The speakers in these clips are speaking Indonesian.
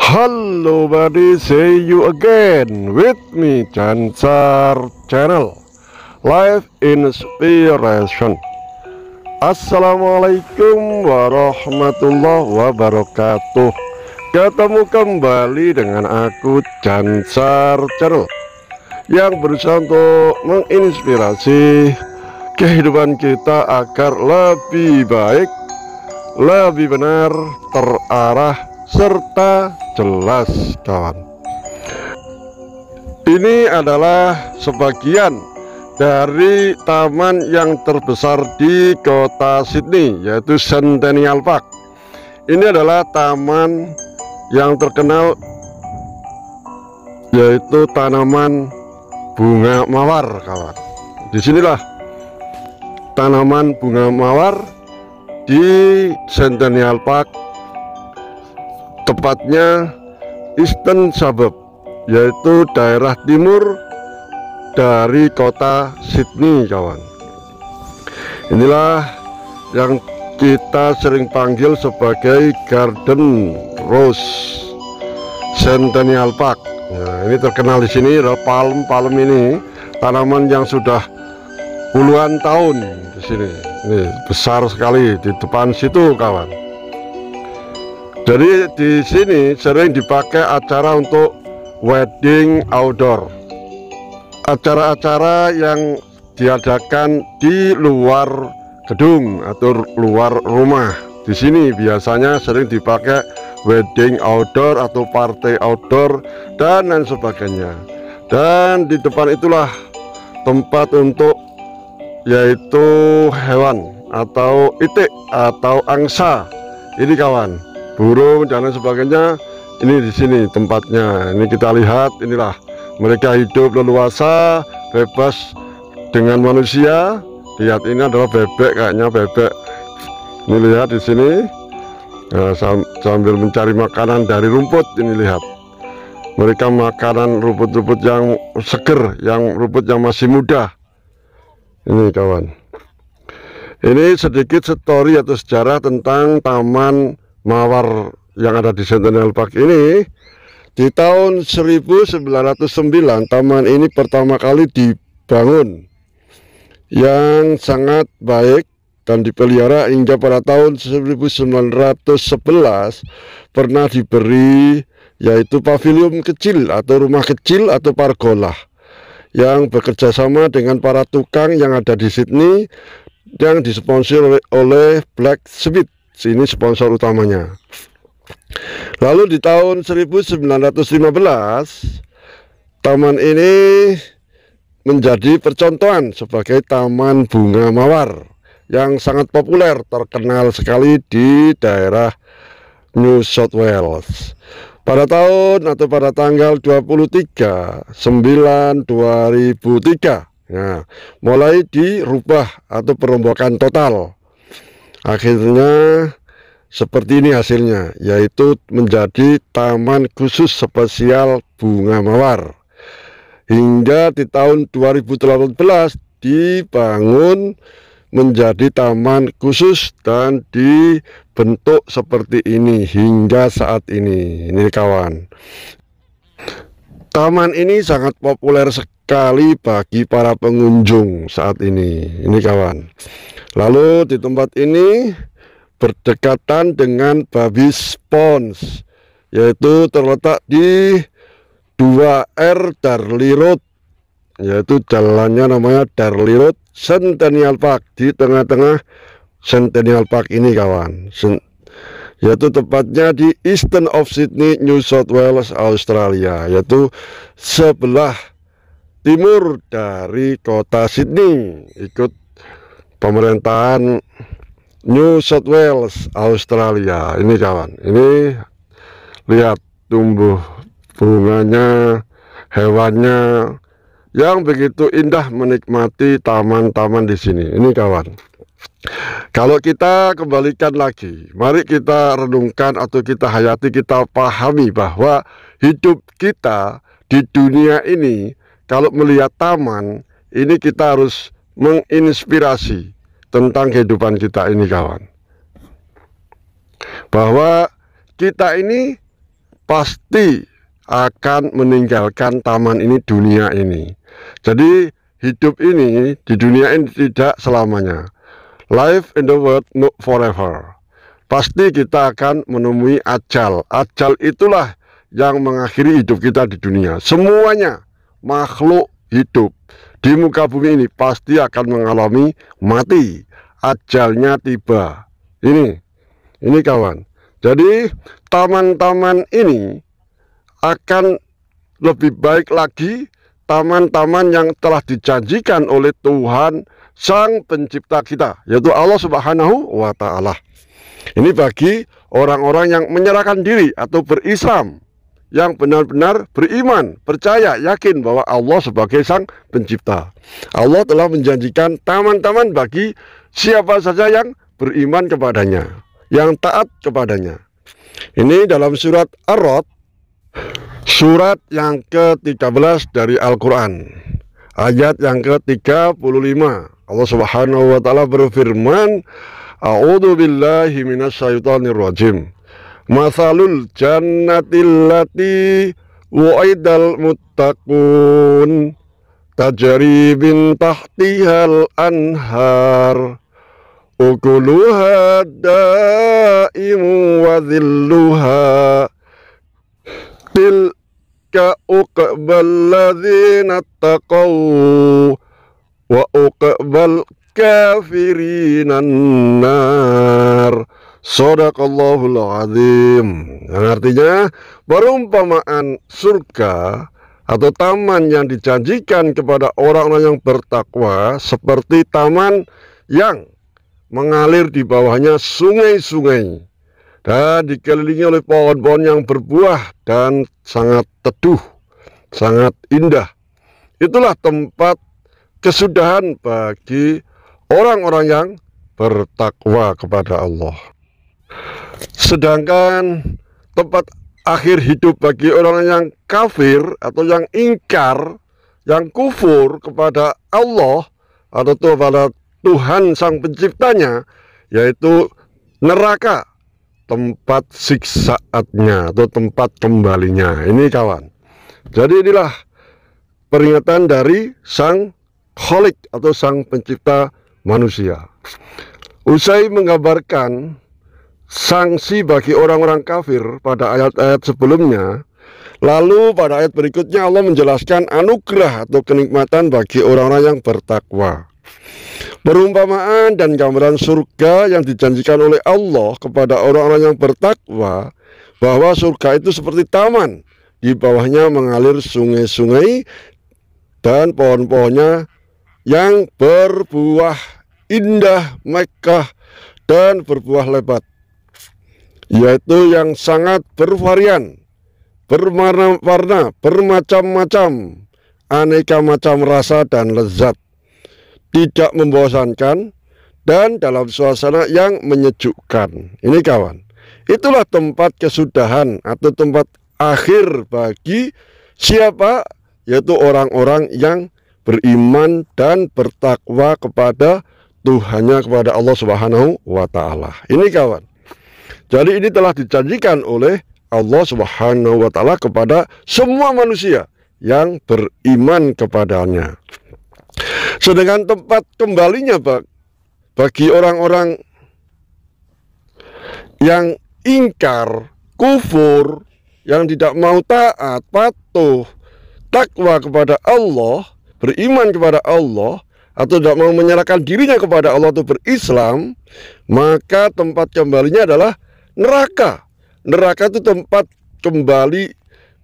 Hello buddy, see you again with me Cansar Channel Live Inspiration. Assalamualaikum warahmatullahi wabarakatuh. Ketemu kembali dengan aku Cansar Channel yang berusaha untuk menginspirasi kehidupan kita agar lebih baik, lebih benar, terarah, serta jelas kawan. Ini adalah sebagian dari taman yang terbesar di kota Sydney, yaitu Centennial Park. Ini adalah taman yang terkenal, yaitu tanaman bunga mawar kawan. Disinilah tanaman bunga mawar di Centennial Park, tepatnya Eastern Suburb, yaitu daerah timur dari kota Sydney kawan. Inilah yang kita sering panggil sebagai Garden Rose Centennial Park. Nah, ini terkenal di sini adalah palm ini, tanaman yang sudah puluhan tahun di sini. Ini besar sekali di depan situ kawan. Jadi di sini sering dipakai acara untuk wedding outdoor, acara-acara yang diadakan di luar gedung atau luar rumah. Di sini biasanya sering dipakai wedding outdoor atau party outdoor dan lain sebagainya. Dan di depan itulah tempat untuk yaitu hewan atau itik atau angsa ini kawan, burung dan lain sebagainya. Ini di sini tempatnya. Ini kita lihat, inilah mereka hidup leluasa, bebas dengan manusia. Lihat, ini adalah bebek, kayaknya bebek. Ini lihat di sini, nah, sambil mencari makanan dari rumput. Ini lihat, mereka makanan rumput-rumput yang seger, yang rumput yang masih muda. Ini kawan. Ini sedikit story atau sejarah tentang taman mawar yang ada di Centennial Park ini. Di tahun 1909 taman ini pertama kali dibangun, yang sangat baik dan dipelihara hingga pada tahun 1911 pernah diberi yaitu pavilion kecil atau rumah kecil atau pergola yang bekerja sama dengan para tukang yang ada di Sydney, yang disponsor oleh Black Smith. Ini sponsor utamanya. Lalu di tahun 1915 taman ini menjadi percontohan sebagai taman bunga mawar yang sangat populer, terkenal sekali di daerah New South Wales. Pada tahun atau pada tanggal 23/9/2003 ya, mulai dirubah atau perombakan total. Akhirnya seperti ini hasilnya, yaitu menjadi taman khusus spesial bunga mawar. Hingga di tahun 2018 dibangun menjadi taman khusus dan dibentuk seperti ini hingga saat ini. Ini kawan, taman ini sangat populer sekali bagi para pengunjung saat ini. Ini kawan. Lalu di tempat ini berdekatan dengan Babis Ponds, yaitu terletak di 2R Darley Road, yaitu jalannya namanya Darley Road Centennial Park, di tengah-tengah Centennial Park ini kawan, yaitu tepatnya di Eastern of Sydney, New South Wales, Australia, yaitu sebelah timur dari kota Sydney, ikut pemerintahan New South Wales, Australia. Ini kawan, ini lihat tumbuh bunganya, hewannya yang begitu indah, menikmati taman-taman di sini. Ini kawan. Kalau kita kembalikan lagi, mari kita renungkan atau kita hayati, kita pahami bahwa hidup kita di dunia ini, kalau melihat taman ini, kita harus menginspirasi tentang kehidupan kita ini kawan, bahwa kita ini pasti akan meninggalkan taman ini, dunia ini. Jadi hidup ini di dunia ini tidak selamanya. Life in the world not forever. Pasti kita akan menemui ajal. Ajal itulah yang mengakhiri hidup kita di dunia. Semuanya makhluk hidup di muka bumi ini pasti akan mengalami mati. Ajalnya tiba. Ini kawan. Jadi taman-taman ini akan lebih baik lagi, taman-taman yang telah dijanjikan oleh Tuhan Sang Pencipta kita, yaitu Allah Subhanahu wa Ta'ala. Ini bagi orang-orang yang menyerahkan diri atau berislam, yang benar-benar beriman, percaya, yakin bahwa Allah sebagai Sang Pencipta. Allah telah menjanjikan taman-taman bagi siapa saja yang beriman kepadanya, yang taat kepadanya. Ini dalam surat Ar-Ra'd, surat yang ke-13 dari Al-Quran, ayat yang ke-35. Allah Subhanahu wa Ta'ala berfirman, A'udzu billahi minasyaitonir rajim. Matsalul jannatil lati wa'idal muttaqun tajri bin tahtihal anhar ukuluha da'imu wa dhilluha tilka uqbal ladzina taqaw wa uqbal kafirinan nar. Shadaqallahul azim. Yang artinya perumpamaan surga atau taman yang dijanjikan kepada orang-orang yang bertakwa seperti taman yang mengalir di bawahnya sungai-sungai dan dikelilingi oleh pohon-pohon yang berbuah dan sangat teduh, sangat indah. Itulah tempat kesudahan bagi orang-orang yang bertakwa kepada Allah. Sedangkan tempat akhir hidup bagi orang yang kafir atau yang ingkar, yang kufur kepada Allah atau kepada Tuhan Sang Penciptanya, yaitu neraka, tempat siksaannya atau tempat kembalinya. Ini kawan. Jadi inilah peringatan dari Sang Khalik atau Sang Pencipta manusia. Usai menggambarkan sanksi bagi orang-orang kafir pada ayat-ayat sebelumnya, lalu pada ayat berikutnya Allah menjelaskan anugerah atau kenikmatan bagi orang-orang yang bertakwa. Perumpamaan dan gambaran surga yang dijanjikan oleh Allah kepada orang-orang yang bertakwa, bahwa surga itu seperti taman, di bawahnya mengalir sungai-sungai dan pohon-pohonnya yang berbuah indah, megah, dan berbuah lebat, yaitu yang sangat bervarian, berwarna-warna, bermacam-macam, aneka macam rasa dan lezat, tidak membosankan, dan dalam suasana yang menyejukkan. Ini kawan, itulah tempat kesudahan atau tempat akhir bagi siapa? Yaitu orang-orang yang beriman dan bertakwa kepada Tuhannya, kepada Allah Subhanahu wa Ta'ala. Ini kawan. Jadi ini telah dijanjikan oleh Allah Subhanahu wa Ta'ala kepada semua manusia yang beriman kepadanya. Sedangkan tempat kembalinya bagi orang-orang yang ingkar, kufur, yang tidak mau taat, patuh, takwa kepada Allah, beriman kepada Allah, atau tidak mau menyerahkan dirinya kepada Allah atau berislam, maka tempat kembalinya adalah neraka. Neraka itu tempat kembali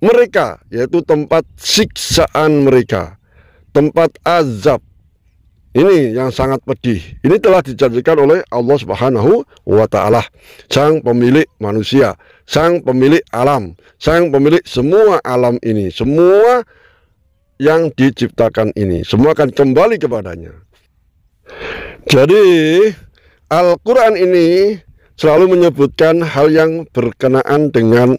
mereka, yaitu tempat siksaan mereka, tempat azab. Ini yang sangat pedih. Ini telah dijanjikan oleh Allah Subhanahu wa Ta'ala, Sang pemilik manusia, Sang pemilik alam, Sang pemilik semua alam ini, semua yang diciptakan ini, semua akan kembali kepadanya. Jadi Al-Quran ini selalu menyebutkan hal yang berkenaan dengan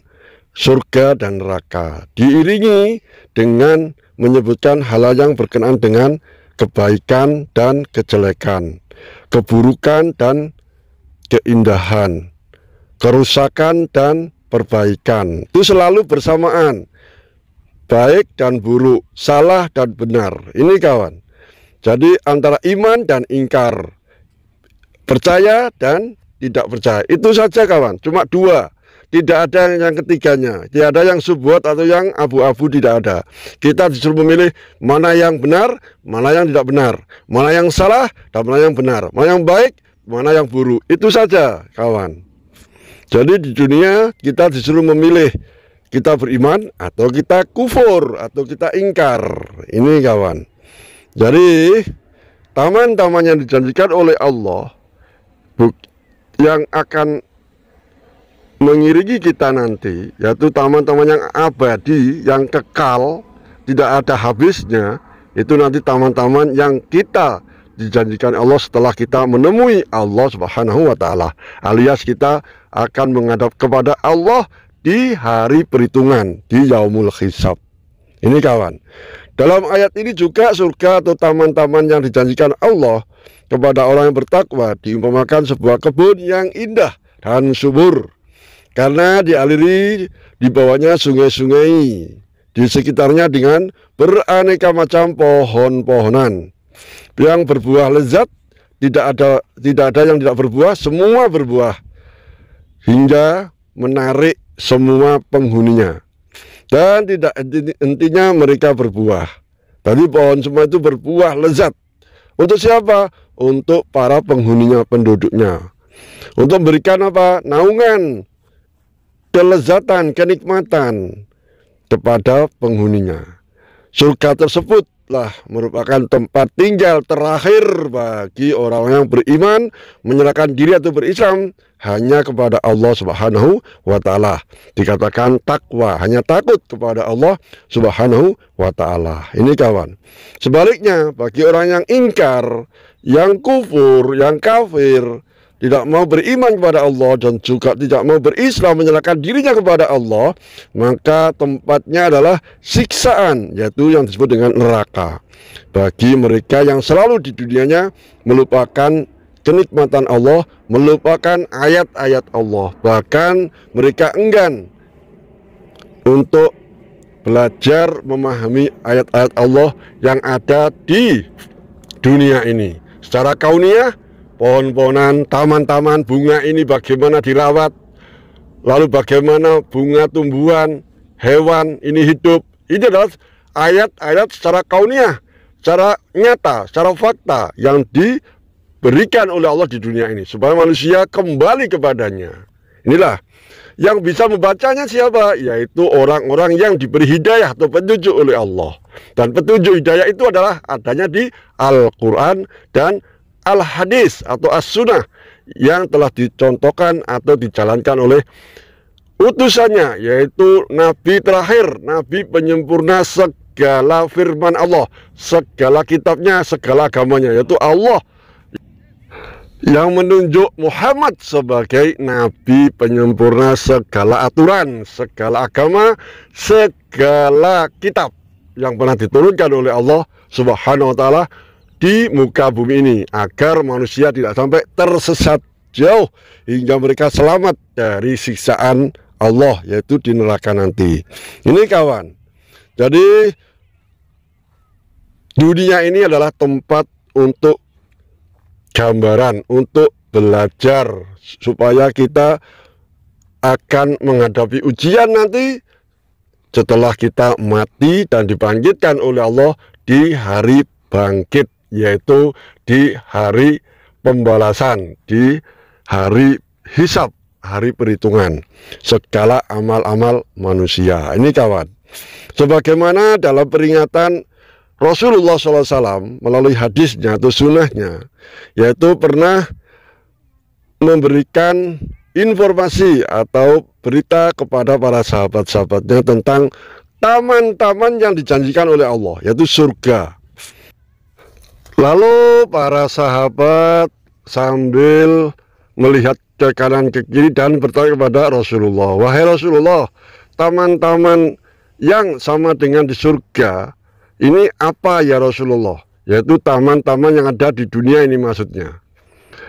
surga dan neraka, diiringi dengan menyebutkan hal yang berkenaan dengan kebaikan dan kejelekan, keburukan dan keindahan, kerusakan dan perbaikan. Itu selalu bersamaan, baik dan buruk, salah dan benar. Ini kawan. Jadi antara iman dan ingkar, percaya dan tidak percaya, itu saja kawan. Cuma dua, tidak ada yang ketiganya, tidak ada yang subhat atau yang abu-abu, tidak ada. Kita disuruh memilih mana yang benar, mana yang tidak benar, mana yang salah dan mana yang benar, mana yang baik, mana yang buruk. Itu saja kawan. Jadi di dunia kita disuruh memilih, kita beriman atau kita kufur atau kita ingkar. Ini kawan. Jadi taman-taman yang dijanjikan oleh Allah yang akan mengiringi kita nanti, yaitu taman-taman yang abadi, yang kekal, tidak ada habisnya. Itu nanti taman-taman yang kita dijanjikan Allah setelah kita menemui Allah Subhanahu wa Ta'ala, alias kita akan menghadap kepada Allah di hari perhitungan, di yaumul hisab. Ini kawan. Dalam ayat ini juga surga atau taman-taman yang dijanjikan Allah kepada orang yang bertakwa diumpamakan sebuah kebun yang indah dan subur, karena dialiri di bawahnya sungai-sungai, di sekitarnya dengan beraneka macam pohon-pohonan yang berbuah lezat. Tidak ada yang tidak berbuah, semua berbuah hingga menarik semua penghuninya. Dan tidak hentinya mereka berbuah. Tadi pohon semua itu berbuah lezat. Untuk siapa? Untuk para penghuninya, penduduknya. Untuk memberikan apa? Naungan, kelezatan, kenikmatan kepada penghuninya. Surga tersebutlah merupakan tempat tinggal terakhir bagi orang yang beriman, menyerahkan diri atau berislam hanya kepada Allah Subhanahu wa Ta'ala. Dikatakan takwa, hanya takut kepada Allah Subhanahu wa Ta'ala. Ini kawan. Sebaliknya, bagi orang yang ingkar, yang kufur, yang kafir, tidak mau beriman kepada Allah dan juga tidak mau berislam, menyerahkan dirinya kepada Allah, maka tempatnya adalah siksaan, yaitu yang disebut dengan neraka. Bagi mereka yang selalu di dunianya melupakan kenikmatan Allah, melupakan ayat-ayat Allah, bahkan mereka enggan untuk belajar memahami ayat-ayat Allah yang ada di dunia ini. Secara kauniyah, pohon-pohonan, taman-taman, bunga ini bagaimana dirawat, lalu bagaimana bunga, tumbuhan, hewan ini hidup. Ini adalah ayat-ayat secara kauniyah, secara nyata, secara fakta yang diberikan oleh Allah di dunia ini, supaya manusia kembali kepadanya. Inilah yang bisa membacanya siapa? Yaitu orang-orang yang diberi hidayah atau petunjuk oleh Allah. Dan petunjuk hidayah itu adalah adanya di Al-Quran dan Al-Hadis atau As-Sunnah yang telah dicontohkan atau dijalankan oleh utusannya, yaitu Nabi terakhir, Nabi penyempurna segala firman Allah, segala kitabnya, segala agamanya, yaitu Allah yang menunjuk Muhammad sebagai Nabi penyempurna segala aturan, segala agama, segala kitab yang pernah diturunkan oleh Allah Subhanahu wa Ta'ala di muka bumi ini, agar manusia tidak sampai tersesat jauh hingga mereka selamat dari siksaan Allah, yaitu di neraka nanti. Ini kawan. Jadi dunia ini adalah tempat untuk gambaran, untuk belajar, supaya kita akan menghadapi ujian nanti setelah kita mati dan dibangkitkan oleh Allah di hari bangkit, yaitu di hari pembalasan, di hari hisab, hari perhitungan segala amal-amal manusia. Ini kawan, sebagaimana dalam peringatan Rasulullah SAW melalui hadisnya atau sunnahnya, yaitu pernah memberikan informasi atau berita kepada para sahabat-sahabatnya tentang taman-taman yang dijanjikan oleh Allah, yaitu surga. Lalu para sahabat sambil melihat ke kanan ke kiri dan bertanya kepada Rasulullah, "Wahai Rasulullah, taman-taman yang sama dengan di surga ini apa ya Rasulullah?" Yaitu taman-taman yang ada di dunia ini maksudnya.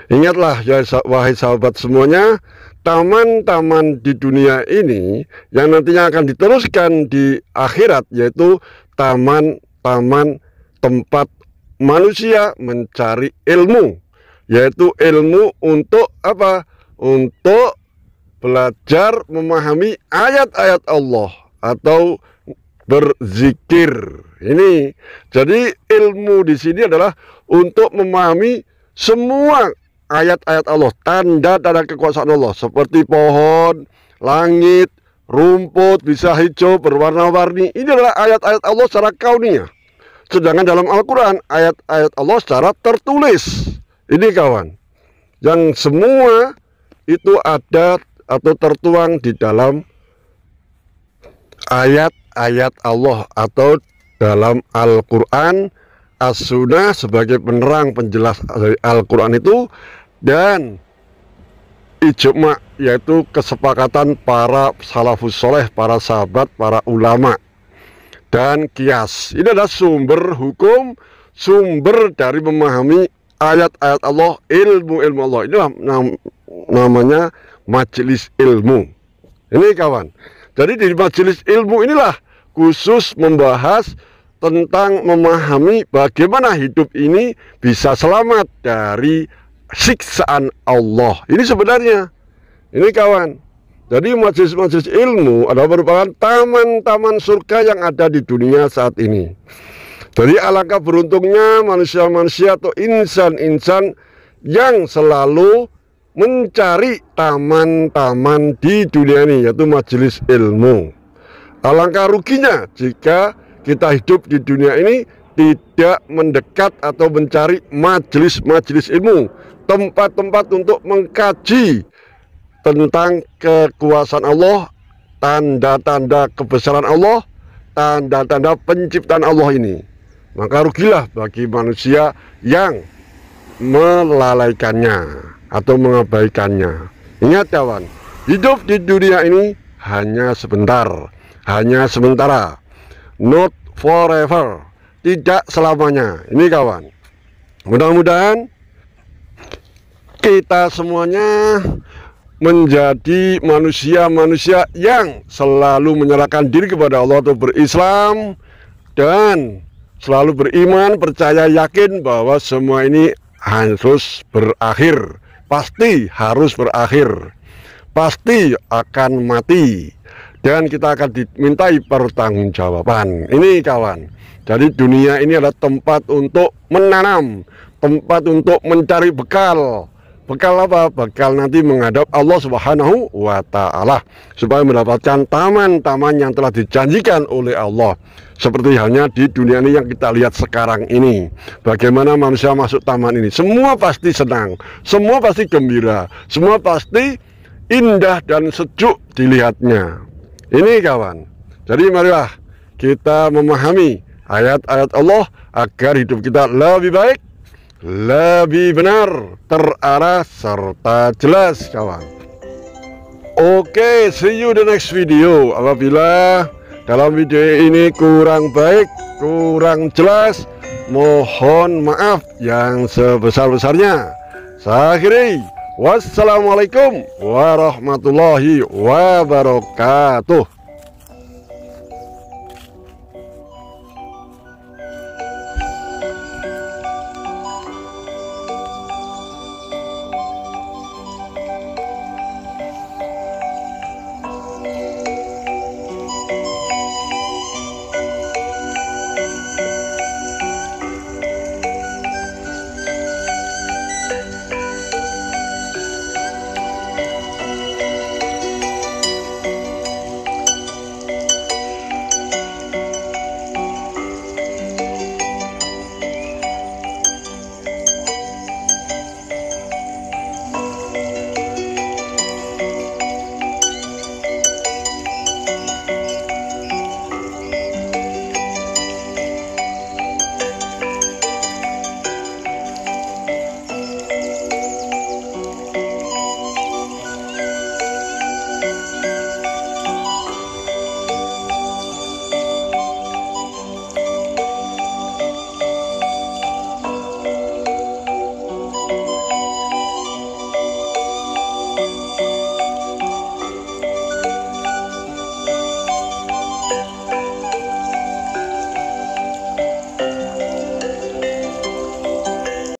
Ingatlah ya wahai sahabat semuanya, taman-taman di dunia ini yang nantinya akan diteruskan di akhirat, yaitu taman-taman tempat manusia mencari ilmu, yaitu ilmu untuk apa? Untuk belajar memahami ayat-ayat Allah atau berzikir. Ini jadi ilmu di sini adalah untuk memahami semua ayat-ayat Allah, tanda-tanda kekuasaan Allah, seperti pohon, langit, rumput bisa hijau berwarna-warni. Ini adalah ayat-ayat Allah secara kauniyah. Sedangkan dalam Al-Quran, ayat-ayat Allah secara tertulis. Ini kawan, yang semua itu ada atau tertuang di dalam ayat-ayat Allah atau dalam Al-Quran, As-Sunnah sebagai penerang penjelas dari Al-Quran itu, dan ijma, yaitu kesepakatan para salafus soleh, para sahabat, para ulama, dan kias. Ini adalah sumber hukum, sumber dari memahami ayat-ayat Allah, ilmu-ilmu Allah. Inilah namanya majelis ilmu. Ini kawan. Jadi di majelis ilmu inilah khusus membahas tentang memahami bagaimana hidup ini bisa selamat dari siksaan Allah. Ini sebenarnya. Ini kawan. Jadi majelis-majelis ilmu adalah merupakan taman-taman surga yang ada di dunia saat ini. Jadi alangkah beruntungnya manusia-manusia atau insan-insan yang selalu mencari taman-taman di dunia ini, yaitu majelis ilmu. Alangkah ruginya jika kita hidup di dunia ini tidak mendekat atau mencari majelis-majelis ilmu, tempat-tempat untuk mengkaji tentang kekuasaan Allah, tanda-tanda kebesaran Allah, tanda-tanda penciptaan Allah ini. Maka rugilah bagi manusia yang melalaikannya atau mengabaikannya. Ingat kawan, hidup di dunia ini hanya sebentar, hanya sementara, not forever, tidak selamanya. Ini kawan, mudah-mudahan kita semuanya menjadi manusia-manusia yang selalu menyerahkan diri kepada Allah atau berislam, dan selalu beriman, percaya, yakin bahwa semua ini harus berakhir. Pasti harus berakhir, pasti akan mati, dan kita akan dimintai pertanggungjawaban. Ini kawan. Jadi dunia ini adalah tempat untuk menanam, tempat untuk mencari bekal. Bekal apa? Bekal nanti menghadap Allah Subhanahu wa Ta'ala, supaya mendapatkan taman-taman yang telah dijanjikan oleh Allah. Seperti halnya di dunia ini yang kita lihat sekarang ini, bagaimana manusia masuk taman ini, semua pasti senang, semua pasti gembira, semua pasti indah dan sejuk dilihatnya. Ini kawan. Jadi marilah kita memahami ayat-ayat Allah agar hidup kita lebih baik, lebih benar, terarah, serta jelas kawan. Oke, see you the next video. Apabila dalam video ini kurang baik, kurang jelas, mohon maaf yang sebesar-besarnya. Saya akhiri, wassalamualaikum warahmatullahi wabarakatuh.